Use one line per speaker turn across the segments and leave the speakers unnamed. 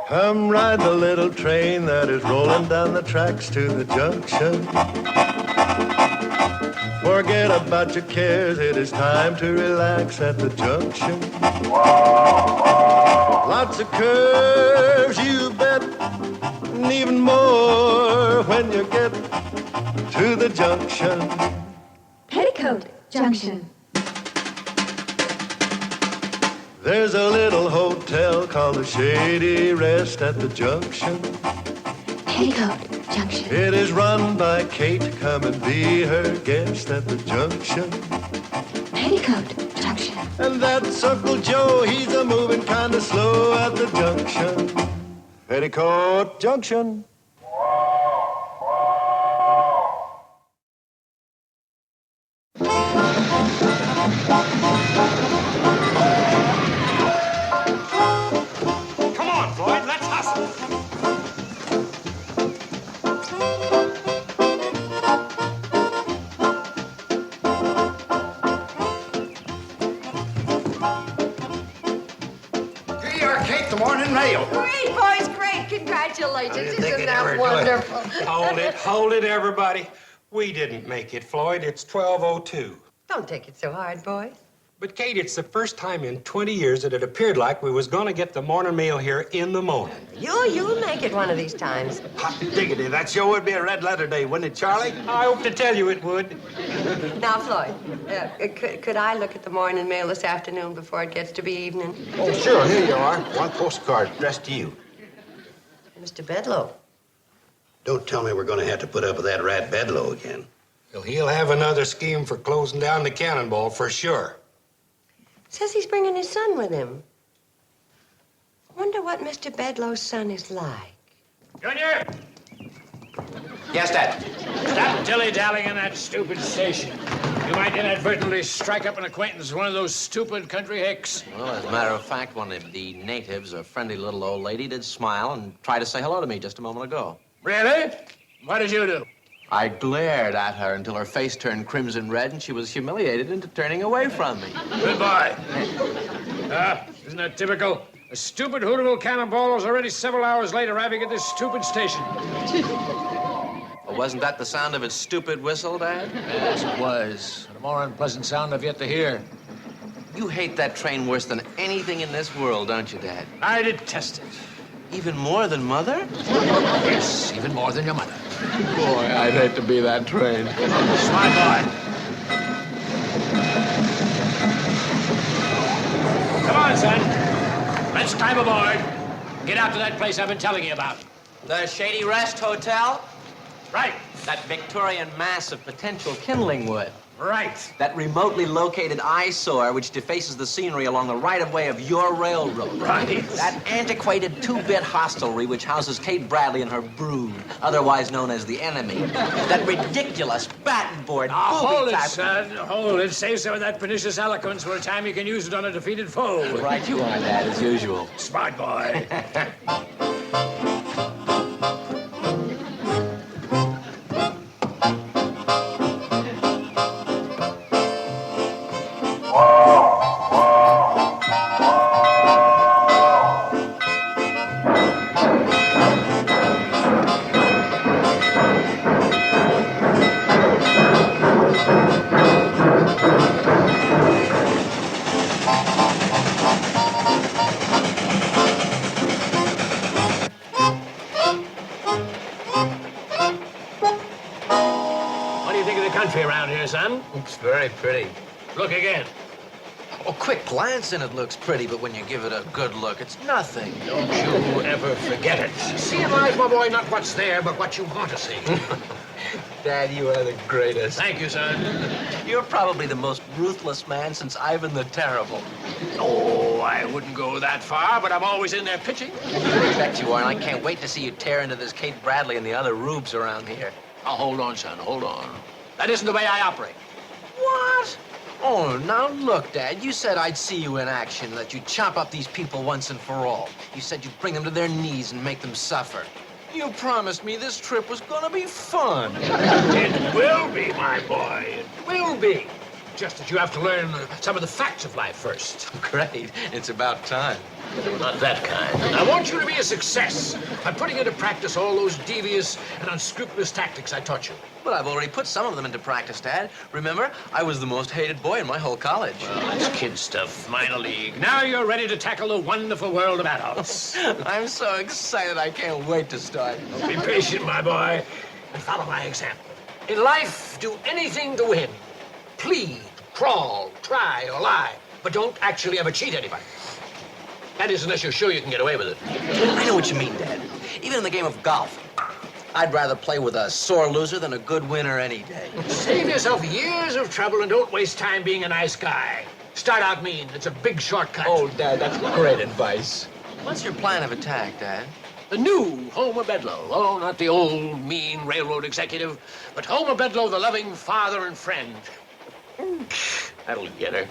Come ride the little train that is rolling down the tracks to the junction. Forget about your cares, it is time to relax at the junction. Lots of curves, you bet, and even more when you get to the junction.
Petticoat Junction.
There's a little hotel called the Shady Rest at the junction.
Petticoat Junction.
It is run by Kate. Come and be her guest at the junction.
Petticoat Junction.
And that's Uncle Joe. He's a moving kind of slow at the junction. Petticoat Junction.
Great, boys, great. Congratulations. Isn't that wonderful?
Hold it, everybody. We didn't make it, Floyd. It's 12:02.
Don't take it so hard, boys.
But, Kate, it's the first time in 20 years that it appeared like we was going to get the morning mail here in the morning.
You'll make it one of these times.
Hot diggity, that sure would be a red letter day, wouldn't it, Charlie?
I hope to tell you it would.
Now, Floyd, could I look at the morning mail this afternoon before it gets to be evening?
Oh, sure, here you are. One postcard addressed to you.
Mr. Bedloe.
Don't tell me we're going to have to put up with that rat Bedloe again.
Well, he'll have another scheme for closing down the cannonball for sure.
Says he's bringing his son with him. Wonder what Mr. Bedloe's son is like.
Junior!
Yes, Dad.
Stop dilly-dallying in that stupid station. You might inadvertently strike up an acquaintance with one of those stupid country hicks.
Well, as a matter of fact, one of the natives, a friendly little old lady, did smile and try to say hello to me just a moment ago.
Really? What did you do?
I glared at her until her face turned crimson red and she was humiliated into turning away from me.
Goodbye. Isn't that typical? A stupid hootable cannonball is already several hours late arriving at this stupid station.
Well, wasn't that the sound of its stupid whistle, Dad?
Yes, it was. And a more unpleasant sound I've yet to hear.
You hate that train worse than anything in this world, don't you, Dad?
I detest it.
Even more than Mother?
Yes, even more than your mother.
Boy, I'd hate to be that train.
Smart boy. Come on, son. Let's climb aboard. Get out to that place I've been telling you about.
The Shady Rest Hotel?
Right.
That Victorian mass of potential kindling wood.
Right.
That remotely located eyesore which defaces the scenery along the right-of-way of your railroad.
Right.
That antiquated two-bit hostelry which houses Kate Bradley and her brood, otherwise known as the Enemy. That ridiculous batten-board
Hold it,
booby-trap.
son. Hold it. Save some of that pernicious eloquence for a time you can use it on a defeated foe.
Right you are, Dad, as usual.
Smart boy. Around here, son.
It's very pretty.
Look again.
A quick glance and it looks pretty, but when you give it a good look, it's nothing.
Don't you ever forget it. See in life, my boy, not what's there, but what you want to see.
Dad, you are the greatest.
Thank you, son.
You're probably the most ruthless man since Ivan the Terrible.
Oh, I wouldn't go that far, but I'm always in there pitching.
I bet you are, and I can't wait to see you tear into this Kate Bradley and the other rubes around here.
Now, hold on, son, hold on. That isn't the way I operate.
What? Oh, now look, Dad, you said I'd see you in action, that you'd chop up these people once and for all. You said you'd bring them to their knees and make them suffer. You promised me this trip was gonna be fun.
It will be, my boy. It will be. Just that you have to learn some of the facts of life first.
Great. It's about time.
Not that kind. I want you to be a success by putting into practice all those devious and unscrupulous tactics I taught you.
Well, I've already put some of them into practice, Dad. Remember, I was the most hated boy in my whole college.
Well, that's kid stuff, minor league. Now you're ready to tackle the wonderful world of adults.
I'm so excited, I can't wait to start.
Be patient, my boy, and follow my example. In life, do anything to win. Plead, crawl, try, or lie, but don't actually ever cheat anybody. That is, unless you're sure you can get away with it.
I know what you mean, Dad. Even in the game of golf, I'd rather play with a sore loser than a good winner any day.
Save yourself years of trouble and don't waste time being a nice guy. Start out mean. It's a big shortcut.
Oh, Dad, that's great advice. What's your plan of attack, Dad?
The new Homer Bedloe. Oh, not the old, mean railroad executive, but Homer Bedloe, the loving father and friend. That'll get her.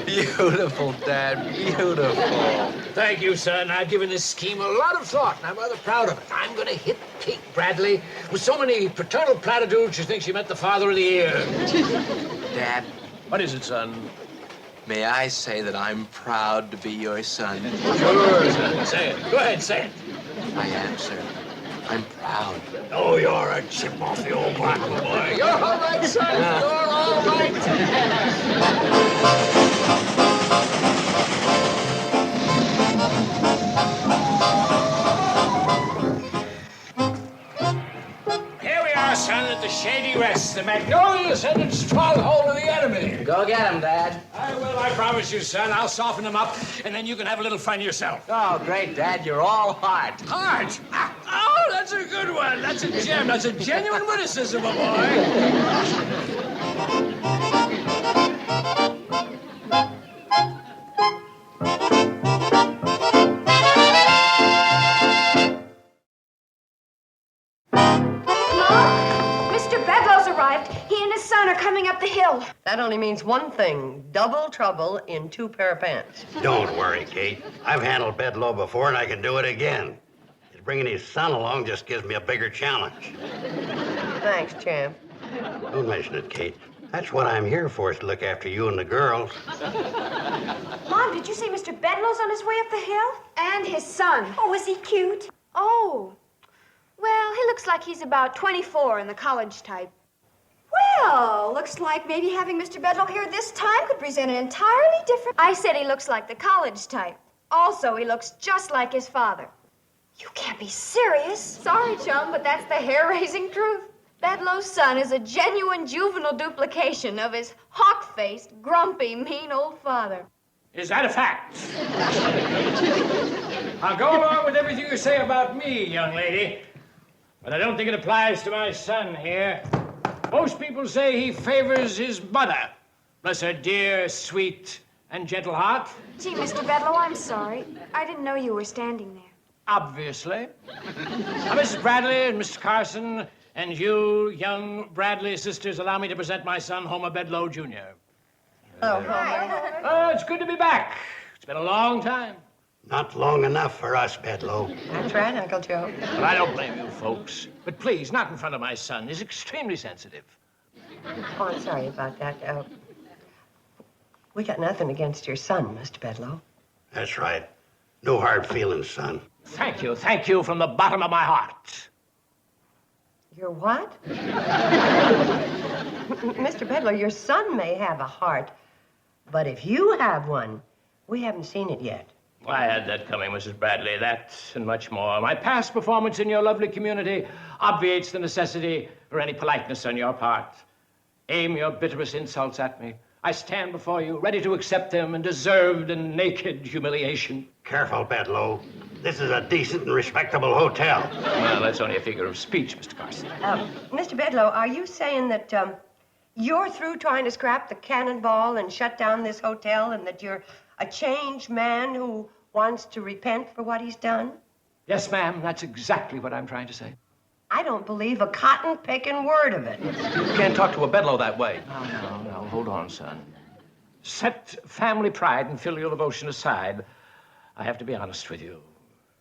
Beautiful, Dad, beautiful.
Thank you, son. I've given this scheme a lot of thought, and I'm rather proud of it. I'm going to hit Kate Bradley with so many paternal platitudes she thinks she met the father of the year.
Dad,
What is it, son?
may I say that I'm proud to be your son?
Sure, son. Say it. Go ahead, say it.
I am, sir. I'm proud.
Oh, you're a chip off the old block, boy. You're all right, son. You're all right. Here we are, son, at the Shady Rest, the magnolia and stronghold of the enemy.
Go get him, Dad.
I will, I promise you, son. I'll soften them up, and then you can have a little fun yourself.
Oh, great, Dad. You're all heart.
Heart? Oh, that's a good one. That's a gem. That's a genuine witticism, my boy.
Mr. Bedloe's arrived. He and his son are coming up the hill.
That only means one thing, double trouble in two pair of pants.
Don't worry, Kate. I've handled Bedloe before, and I can do it again. Bringing his son along just gives me a bigger challenge.
Thanks, champ.
Don't mention it, Kate. That's what I'm here for, is to look after you and the girls.
Mom, did you say Mr. Bedloe's on his way up the hill? And his son. Oh, is he cute? Oh. Well, he looks like he's about 24 in the college type. Well, looks like maybe having Mr. Bedloe here this time could present an entirely different... I said he looks like the college type. Also, he looks just like his father. You can't be serious. Sorry, chum, but that's the hair-raising truth. Bedloe's son is a genuine juvenile duplication of his hawk-faced, grumpy, mean old father.
Is that a fact? I'll go along with everything you say about me, young lady, but I don't think it applies to my son here. Most people say he favors his mother. Bless her dear, sweet, and gentle heart.
Gee, Mr. Bedloe, I'm sorry. I didn't know you were standing there.
Obviously. Now, Mrs. Bradley and Mr. Carson, and you, young Bradley sisters, allow me to present my son, Homer Bedloe, Jr.
Oh, Homer.
Oh, it's good to be back. It's been a long time.
Not long enough for us, Bedloe.
That's right, Uncle Joe.
But I don't blame you, folks. But please, not in front of my son. He's extremely sensitive.
Oh, I'm sorry about that. We got nothing against your son, Mr. Bedloe.
That's right. No hard feelings, son.
Thank you from the bottom of my heart.
Your what? Mr. Bedloe, your son may have a heart, but if you have one, we haven't seen it yet.
I had that coming, Mrs. Bradley, that and much more. My past performance in your lovely community obviates the necessity for any politeness on your part. Aim your bitterest insults at me. I stand before you, ready to accept them in deserved and naked humiliation.
Careful, Bedloe. This is a decent and respectable hotel.
Well, that's only a figure of speech, Mr. Carson.
Mr. Bedloe, are you saying that you're through trying to scrap the cannonball and shut down this hotel, and that you're a changed man who wants to repent for what he's done?
Yes, ma'am, that's exactly what I'm trying to say.
I don't believe a cotton-picking word of it.
You can't talk to a Bedloe that way.
No, hold on, son. Set family pride and filial devotion aside, I have to be honest with you.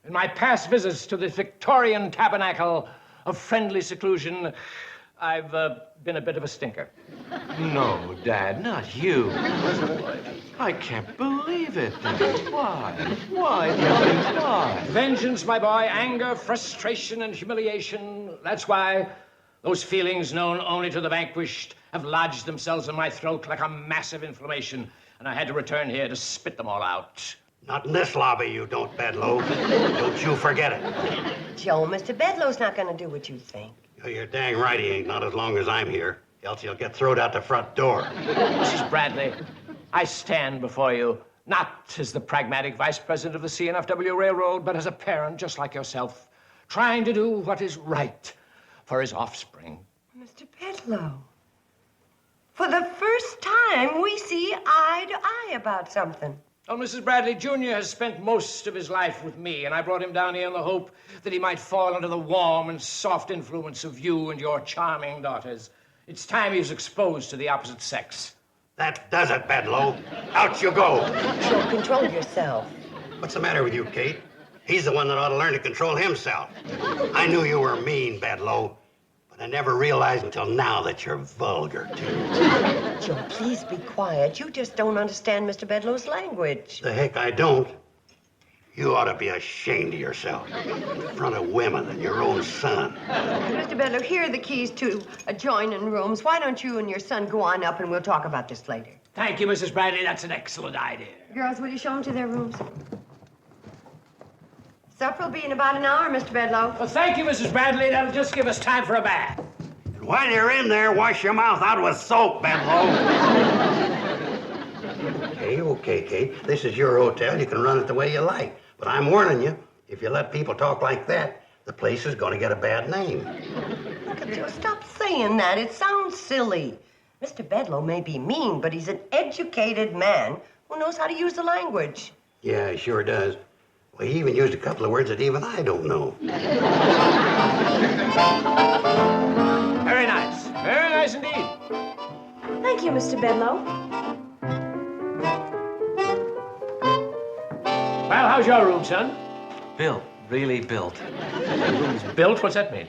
In my past visits to this Victorian tabernacle of friendly seclusion, I've been a bit of a stinker.
No, Dad, not you. I can't believe it, Dad. Why? Why, Dad? Why?
Vengeance, my boy, anger, frustration, and humiliation. That's why those feelings known only to the vanquished have lodged themselves in my throat like a massive inflammation, and I had to return here to spit them all out.
Not in this lobby, you don't, Bedloe. Don't you forget it.
Joe, Mr. Bedloe's not going to do what you think.
You're dang right he ain't, not as long as I'm here. Else he'll get thrown out the front door.
Mrs. Bradley, I stand before you not as the pragmatic vice president of the CNFW Railroad, but as a parent just like yourself, trying to do what is right for his offspring.
Mr. Bedloe, for the first time, we see eye to eye about something.
Well, Mrs. Bradley, Jr. has spent most of his life with me, and I brought him down here in the hope that he might fall under the warm and soft influence of you and your charming daughters. It's time he was exposed to the opposite sex.
That does it, Bedloe. Out you go.
Joe, control yourself.
What's the matter with you, Kate? He's the one that ought to learn to control himself. I knew you were mean, Bedloe, but I never realized until now that you're vulgar, too.
Joe, please be quiet. You just don't understand Mr. Bedloe's language.
The heck I don't. You ought to be ashamed of yourself in front of women and your own son.
Mr. Bedloe, here are the keys to adjoining rooms. Why don't you and your son go on up and we'll talk about this later?
Thank you, Mrs. Bradley. That's an excellent idea.
Girls, will you show them to their rooms? Supper will be in about an hour, Mr. Bedloe.
Well, thank you, Mrs. Bradley. That'll just give us time for a bath.
And while you're in there, wash your mouth out with soap, Bedloe. Okay, Kate. This is your hotel. You can run it the way you like. But I'm warning you, if you let people talk like that, the place is going to get a bad name.
Joe, stop saying that. It sounds silly. Mr. Bedloe may be mean, but he's an educated man who knows how to use the language.
Yeah, he sure does. Well, he even used a couple of words that even I don't know.
Very nice. Very nice indeed.
Thank you, Mr. Bedloe.
Well, how's your room, son?
Built, really built.
Built? What's that mean?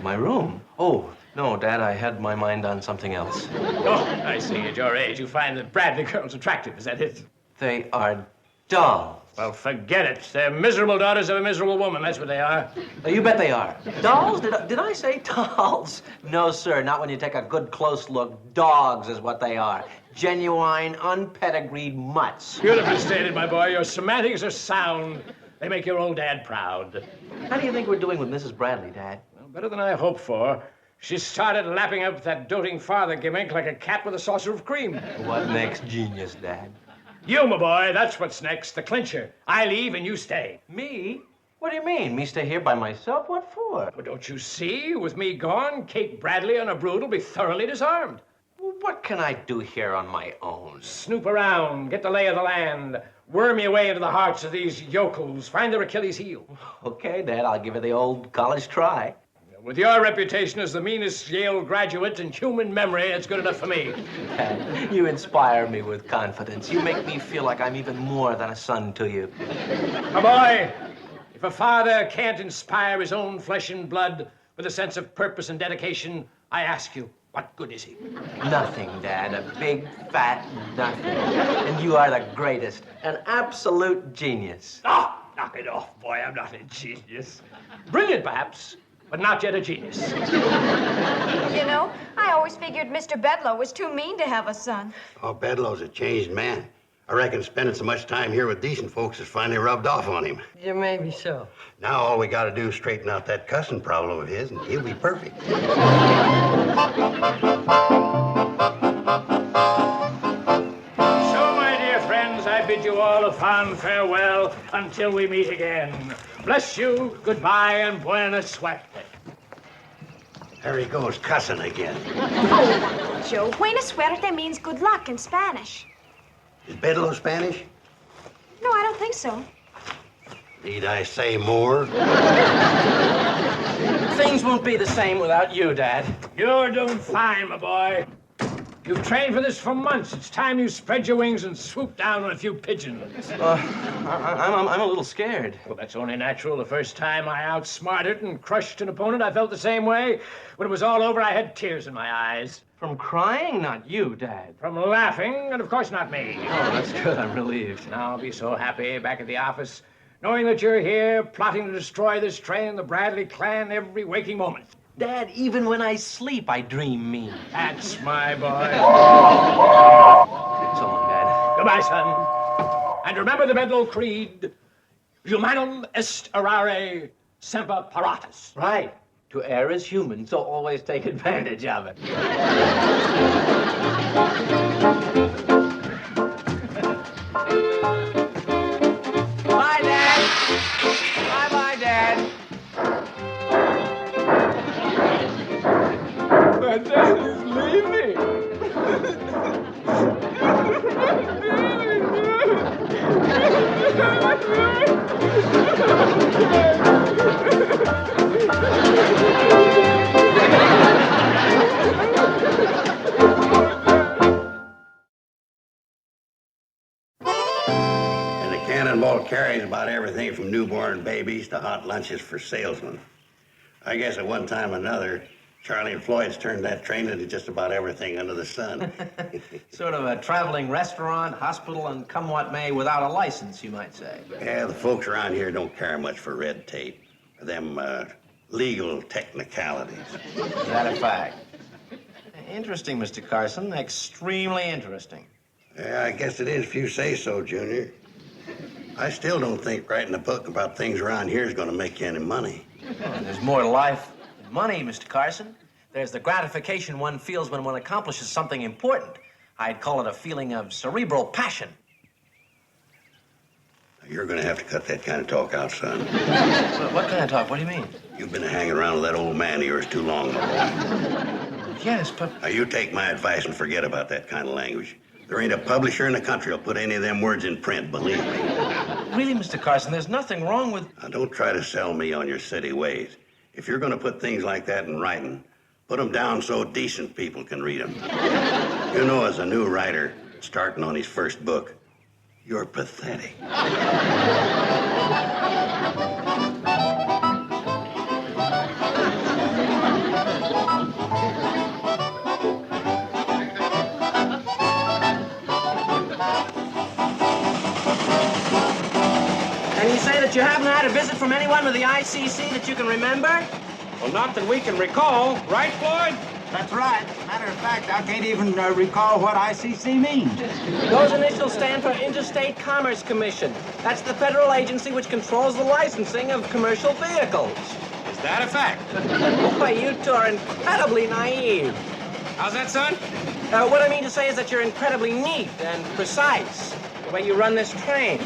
My room? Oh, no, Dad, I had my mind on something else.
Oh, I see. At your age, you find the Bradley girls attractive. Is that it?
They are dull.
Well, forget it. They're miserable daughters of a miserable woman. That's what they are.
You bet they are. Dolls? Did I say dolls? No, sir, not when you take a good close look. Dogs is what they are. Genuine, unpedigreed mutts.
Beautifully stated, my boy. Your semantics are sound. They make your old dad proud.
How do you think we're doing with Mrs. Bradley, Dad?
Well, better than I hoped for. She started lapping up that doting father gimmick like a cat with a saucer of cream.
What next, genius, Dad?
You, my boy, that's what's next, the clincher. I leave and you stay.
Me? What do you mean? Me stay here by myself? What for?
Well, don't you see? With me gone, Kate Bradley and her brood will be thoroughly disarmed.
Well, what can I do here on my own?
Snoop around, get the lay of the land, worm your way into the hearts of these yokels, find their Achilles heel.
Okay, Dad, I'll give it the old college try.
With your reputation as the meanest Yale graduate in human memory, it's good enough for me.
Dad, you inspire me with confidence. You make me feel like I'm even more than a son to you.
My boy, if a father can't inspire his own flesh and blood with a sense of purpose and dedication, I ask you, what good is he?
Nothing, Dad. A big, fat nothing. And you are the greatest. An absolute genius.
Oh, knock it off, boy. I'm not a genius. Brilliant, perhaps, but not yet a genius.
You know, I always figured Mr. Bedloe was too mean to have a son.
Oh, Bedloe's a changed man. I reckon spending so much time here with decent folks has finally rubbed off on him.
Yeah, maybe so.
Now all we gotta do is straighten out that cussing problem of his, and he'll be perfect.
So, my dear friends, I bid you all a fond farewell until we meet again. Bless you, goodbye, and buena suerte.
There he goes, cussing again.
Oh, Joe, buena suerte means good luck in Spanish.
Is Bedloe Spanish?
No, I don't think so.
Need I say more?
Things won't be the same without you, Dad.
You're doing fine, my boy. You've trained for this for months. It's time you spread your wings and swoop down on a few pigeons.
I'm a little scared.
Well, that's only natural. The first time I outsmarted and crushed an opponent, I felt the same way. When it was all over, I had tears in my eyes.
From crying? Not you, Dad.
From laughing, and of course not me.
Oh, that's good. I'm relieved.
Now I'll be so happy back at the office, knowing that you're here, plotting to destroy this train and the Bradley clan every waking moment.
Dad, even when I sleep, I dream mean.
That's my boy.
So long, Dad.
Goodbye, son. And remember the Bedloe creed. Humanum est errare semper paratus.
Right. To err is human, so always take advantage of it. Bye, Dad. Bye-bye, Dad.
My dad is leaving.
And the Cannonball carries about everything from newborn babies to hot lunches for salesmen. I guess at one time or another, Charlie and Floyd's turned that train into just about everything under the sun.
Sort of a traveling restaurant, hospital, and come what may without a license, you might say.
Yeah, the folks around here don't care much for red tape, or them legal technicalities.
Is that a fact? Interesting, Mr. Carson. Extremely interesting.
Yeah, I guess it is if you say so, Junior. I still don't think writing a book about things around here is going to make you any money.
Well, there's more to life than money, Mr. Carson. There's the gratification one feels when one accomplishes something important. I'd call it a feeling of cerebral passion.
You're going to have to cut that kind of talk out, son.
What kind of talk? What do you mean?
You've been hanging around with that old man of yours too long, my boy.
Yes, but...
Now, you take my advice and forget about that kind of language. There ain't a publisher in the country will put any of them words in print, believe me.
Really, Mr. Carson, there's nothing wrong with...
Now, don't try to sell me on your city ways. If you're going to put things like that in writing, put them down so decent people can read them. You know, as a new writer starting on his first book, you're pathetic.
And you say that you haven't had a visit from anyone with the ICC that you can remember?
Well, not that we can recall, right, Floyd?
That's right. Matter of fact, I can't even recall what ICC means.
Those initials stand for Interstate Commerce Commission. That's the federal agency which controls the licensing of commercial vehicles.
Is that a fact?
Boy, you two are incredibly naive.
How's that, son?
What I mean to say is that you're incredibly neat and precise. The way you run this train.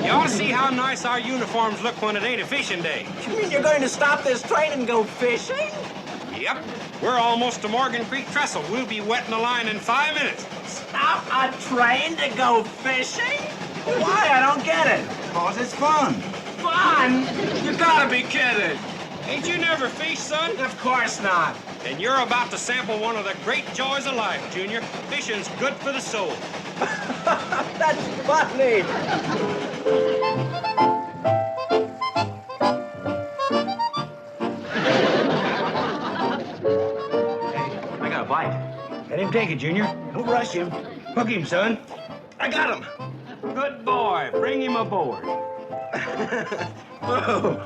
You ought to see how nice our uniforms look when it ain't a fishing day.
You mean you're going to stop this train and go fishing?
Yep. We're almost to Morgan Creek Trestle. We'll be wetting the line in 5 minutes.
Stop a train to go fishing? Why? I don't get it.
Because it's fun.
Fun? You gotta be kidding.
Ain't you never fished, son?
Of course not.
Then you're about to sample one of the great joys of life, Junior. Fishing's good for the soul.
That's funny.
I got a bite. Let him take it, Junior. Don't rush him. Hook him, son.
I got him.
Good boy. Bring him aboard.
Whoa.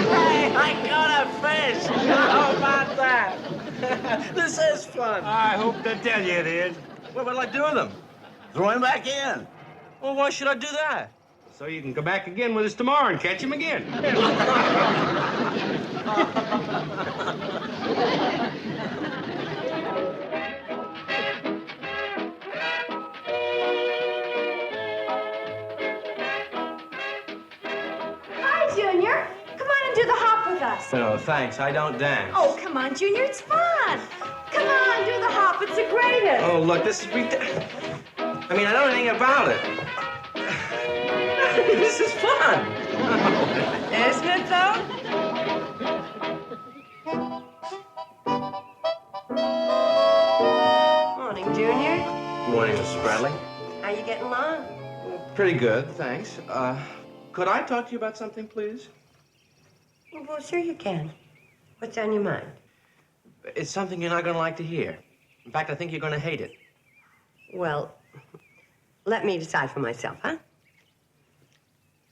Hey, I got a fish. How about that? This is fun.
I hope to tell you it is.
What'll I do with him?
Throw him back in.
Well, why should I do that?
So you can come back again with us tomorrow and catch him again.
Hi, Junior. Come on and do the hop with us.
No, thanks. I don't dance.
Oh, come on, Junior. It's fun. Come on, do the hop. It's the greatest.
Oh, look, this is ridiculous. I mean, I know anything about it. This is fun.
Isn't it, though?
Morning, Mrs. Bradley.
How you getting along?
Pretty good, thanks. Could I talk to you about something, please?
Well, sure you can. What's on your mind?
It's something you're not going to like to hear. In fact, I think you're going to hate it.
Well, let me decide for myself, huh?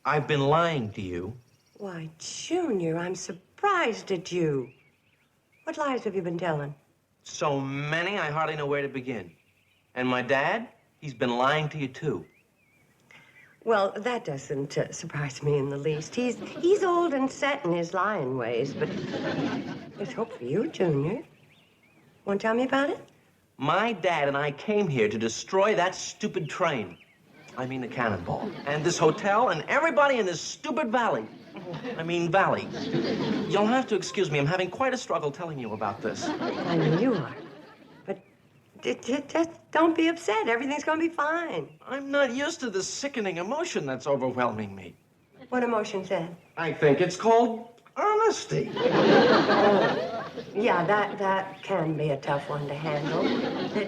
I've been lying to you.
Why, Junior, I'm surprised at you. What lies have you been telling?
So many, I hardly know where to begin. And my dad, he's been lying to you, too.
Well, that doesn't surprise me in the least. He's old and set in his lying ways, but there's hope for you, Junior. Want to tell me about it?
My dad and I came here to destroy that stupid train. I mean the cannonball. And this hotel and everybody in this stupid valley. Valley. You'll have to excuse me. I'm having quite a struggle telling you about this.
I know you are. But just don't be upset. Everything's going to be fine.
I'm not used to the sickening emotion that's overwhelming me.
What emotion's that?
I think it's called honesty.
Yeah, that can be a tough one to handle,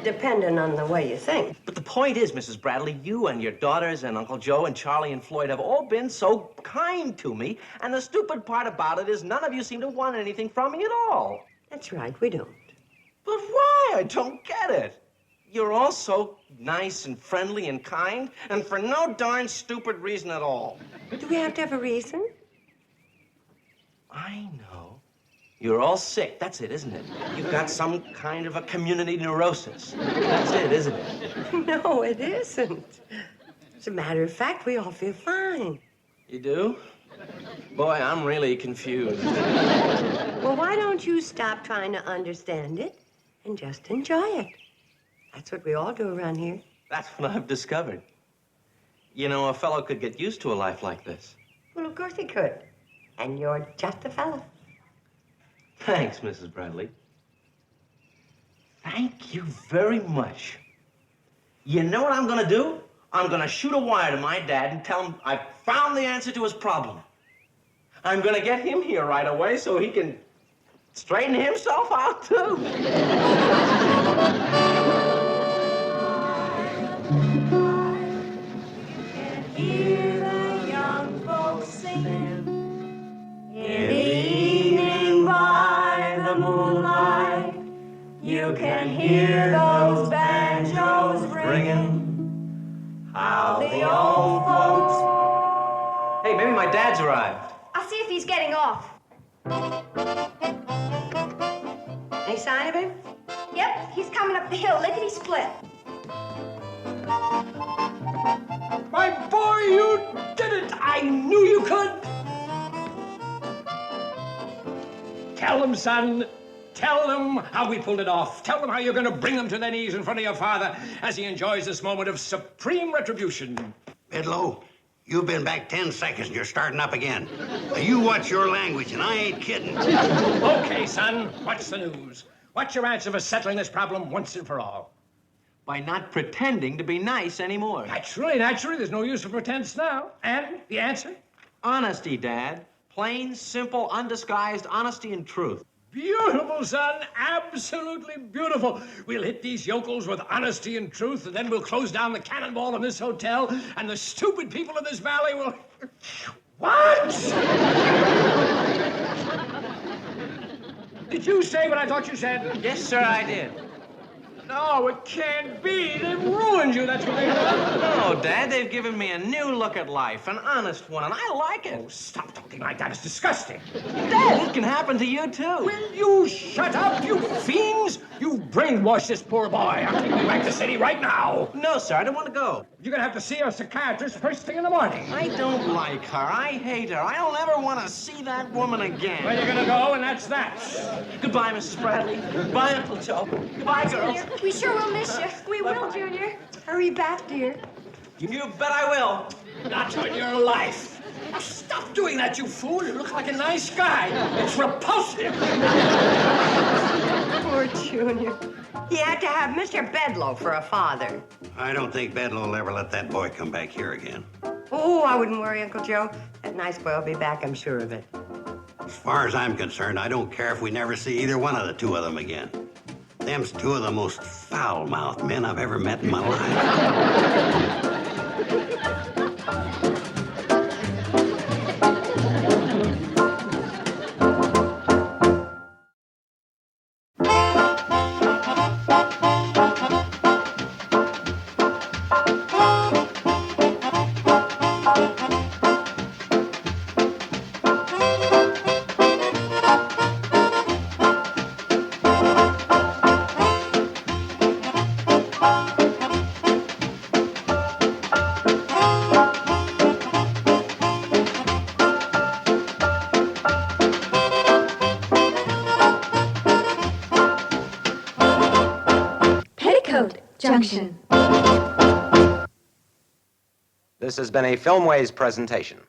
depending on the way you think.
But the point is, Mrs. Bradley, you and your daughters and Uncle Joe and Charlie and Floyd have all been so kind to me, and the stupid part about it is none of you seem to want anything from me at all.
That's right, we don't.
But why? I don't get it. You're all so nice and friendly and kind, and for no darn stupid reason at all.
Do we have to have a reason?
I know. You're all sick. That's it, isn't it? You've got some kind of a community neurosis. That's it, isn't it?
No, it isn't. As a matter of fact, we all feel fine.
You do? Boy, I'm really confused.
Well, why don't you stop trying to understand it and just enjoy it? That's what we all do around here.
That's what I've discovered. You know, a fellow could get used to a life like this.
Well, of course he could. And you're just the fellow.
Thanks, Mrs. Bradley. Thank you very much. You know what I'm gonna do? I'm gonna shoot a wire to my dad and tell him I found the answer to his problem. I'm gonna get him here right away so he can straighten himself out, too.
Hear the young folks singing in the evening by the moonlight. You can hear those banjos ringing. How the old folks.
Hey, maybe my dad's arrived.
I'll see if he's getting off.
Any sign of him?
Yep, he's coming up the hill, lickety-split.
My boy, you did it! I knew you could! Tell them, son. Tell them how we pulled it off. Tell them how you're going to bring them to their knees in front of your father as he enjoys this moment of supreme retribution.
Bedloe, you've been back 10 seconds and you're starting up again. Now, you watch your language, and I ain't kidding.
Okay, son, what's the news? What's your answer for settling this problem once and for all?
By not pretending to be nice anymore.
Naturally, there's no use for pretense now. And the answer?
Honesty, Dad. Plain, simple, undisguised honesty and truth.
Beautiful, son. Absolutely beautiful. We'll hit these yokels with honesty and truth, and then we'll close down the cannonball in this hotel, and the stupid people in this valley will... What? Did you say what I thought you said?
Yes, sir, I did.
No, it can't be. They've ruined you, that's what they've done.
No, Dad, they've given me a new look at life, an honest one, and I like it.
Oh, stop talking like that. It's disgusting.
Dad, it can happen to you, too.
Will you shut up, you fiends? You brainwashed this poor boy. I'm taking him back to the city right now.
No, sir, I don't want to go.
You're going to have to see a psychiatrist first thing in the morning.
I don't like her. I hate her. I don't ever want to see that woman again.
Well, you're going to go, and that's that.
Goodbye, Mrs. Bradley. Goodbye, Uncle Joe. Goodbye, girls.
Junior, we sure will miss you. We will, Junior.
Hurry back, dear.
You bet I will.
Not on your life. Now stop doing that, you fool. You look like a nice guy. It's repulsive.
Poor Junior. He had to have Mr. Bedloe for a father.
I don't think Bedloe will ever let that boy come back here again.
Oh, I wouldn't worry, Uncle Joe. That nice boy will be back, I'm sure of it.
As far as I'm concerned, I don't care if we never see either one of the two of them again. Them's two of the most foul-mouthed men I've ever met in my life.
Petticoat, Junction.
This has been a Filmways presentation.